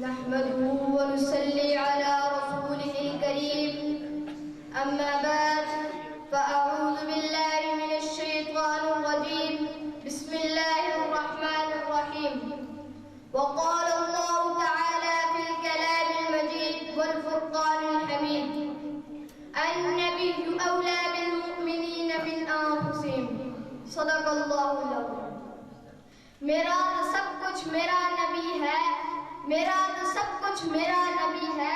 نحمده ونصلي على رسوله الكريم أما بعد فأعوذ بالله من الشيطان الرجيم بسم الله الرحمن الرحيم وقال الله تعالى في الكلام المجيد والفرقان الحميد النبي أولى بالمؤمنين من أنفسهم صدق الله العظيم میرا تو سب کچھ میرا نبی ہے، میرا تو سب کچھ میرا نبی ہے،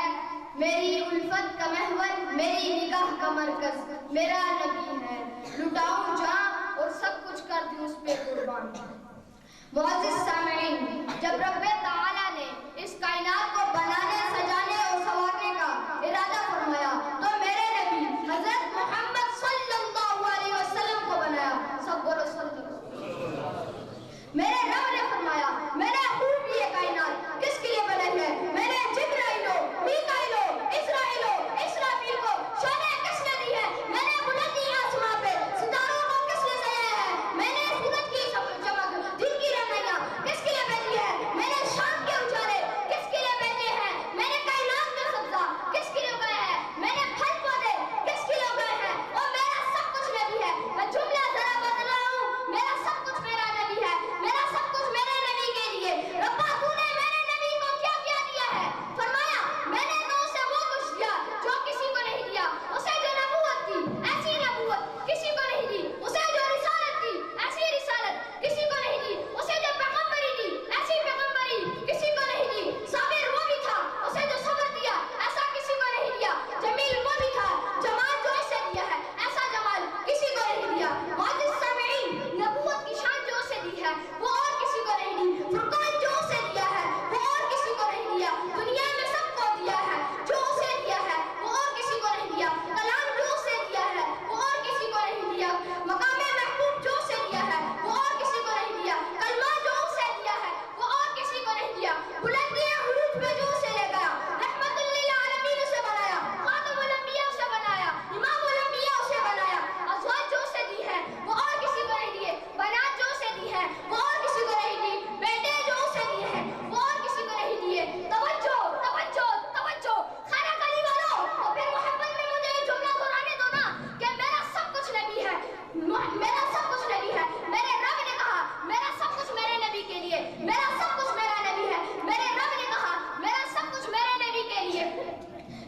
میری الفت کا محور میری نگاہ کا مرکز میرا نبی ہے، لٹاؤں جان اور سب کچھ کر دوں اس پہ قربان۔ معزز سامعین، جب رب تعالیٰ نے اس کائنات کو بنانے سجانے اور سنوارنے کا ارادہ فرمایا تو میرے نبی حضرت محمد صلی اللہ علیہ وسلم کو بنایا۔ سب بولو صلی اللہ علیہ وسلم۔ میرے رب نے فرمایا میں نے خوب یہ کائنات کس کے لیے بنائی ہے؟ میں نے جبرائیل و میکائیل و اسرائیل و اسرافیل کو شانیں کس نے دی ہے؟ میں نے بلندی آسمان پہ ستاروں کو کس نے سجایا ہے؟ میں نے سورج کی چمک دن کی رہنمائیاں کس کے لیے بھیجی ہے؟ میں نے شام کے اجالے کس کے لیے بھیجے ہیں؟ میں نے کائنات میں سبزہ کس کے لیے اگایا ہے؟ میں نے پھل پودے کس کے لیے اگائے ہیں؟ اور میرا سب کچھ نبی ہے۔ میں جملہ ذرا بدلا ہوں، میرا سب کچھ میرا نبی ہے، میرا سب کچھ میرے نبی کے لیے۔ ربا تو نے میرے نبی کو کیا کیا دیا ہے؟ فرمایا میں نے تو اسے وہ کچھ دیا جو کسی کو نہیں دیا، اسے جو نبوت تھی ایسی نبوت کسی کو نہیں دی، اسے جو رسالت تھی ایسی رسالت کسی کو نہیں دی، اسے جو پیغمبری دی ایسی پیغمبری کسی کو نہیں دی۔ صابر وہ بھی تھا، اسے جو صبر دیا ایسا کسی کو نہیں دیا۔ جمیل وہ بھی تھا، جمال جو اسے دیا ہے ایسا جمال کسی کو نہیں دیا۔ معزز سامعین، نبوت کی شان جو اسے دی ہے وہ اور کسی کو نہیں دی، فرقان جو اسے دیا ہے وہ اور کسی کو نہیں دیا، دنیا میں سب کو دیا ہے جو اسے دیا ہے وہ اور کسی کو نہیں دیا، کلام جو اسے دیا ہے وہ اور کسی کو نہیں دیا، مقام محبوب جو اسے دیا ہے وہ اور کسی کو نہیں دیا، کلمہ جو اسے دیا ہے وہ اور کسی کو نہیں دیا، بلندی عروج پہ جو اسے لے گیا، رحمت للعالمین اسے بنایا، خاتم الانبیاء اسے بنایا، امام الانبیاء اسے بنایا، ازواج جو اسے دی ہے وہ اور کسی کو نہیں دیے، بنات جو اسے دی ہے وہ اور کسی کو نہیں دی، بیٹے جو اسے دیے ہیں وہ اور کسی کو نہیں دیے۔ توجہ توجہ توجہ خانہ کعبہ والوں، اور پھر محبت میں مجھے یہ جملہ دہرانے دو نا کہ میرا سب کچھ نبی ہے، میرا سب کچھ نبی ہے۔ میرے رب نے کہا میرا سب کچھ میرے نبی کے لیے، میرا سب کچھ میرا نبی ہے۔ میرے رب نے کہا میرا سب کچھ میرے نبی کے لیے۔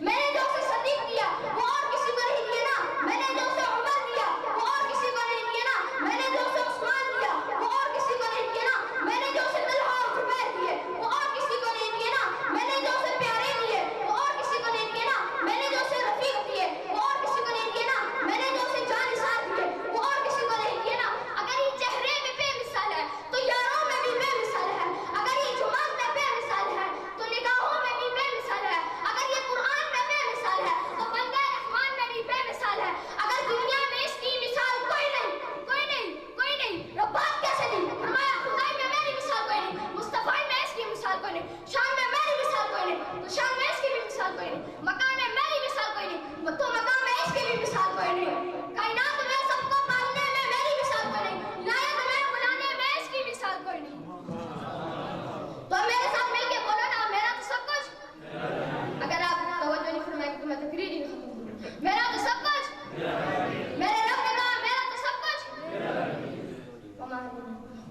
میں نے جو اسے صدیق دیا وہ اور کسی کو نہیں دیا نا، میں نے جو اسے عمر دیا وہ اور کسی کو نہیں دیا نا، میں نے جو اسے عثمان دیا وہ اور کسی کو نہیں دیا نا، میں نے جو اسے طلحہ اور زبیر دیے وہ اور کسی کو نہیں دیے نا، میں نے جو اسے پیارے دیے وہ اور کسی کو نہیں دیے نا، میں نے جو اسے رفیق دیے وہ اور کسی کو نہیں دیے نا، میں نے جو اسے جان نثار دیے وہ اور کسی کو نہیں دیے نا۔ اگر یہ چہرے میں بے مثال ہے تو یاروں میں بھی بے مثال ہے، اگر یہ جماعت میں بے مثال ہے تو نگاہوں میں بھی بے مثال ہے، اگر یہ قرآن میں بے مثال ہے تو بندہ رحمان میں بھی بے مثال ہے۔ اگر دنیا میں اس کی مثال کوئی نہیں کوئی نہیں کوئی نہیں، رب بات کیسے دی؟ فرمایا خدائی میں میری مثال کوئی نہیں، مصطفی میں اس کی مثال کوئی نہیں۔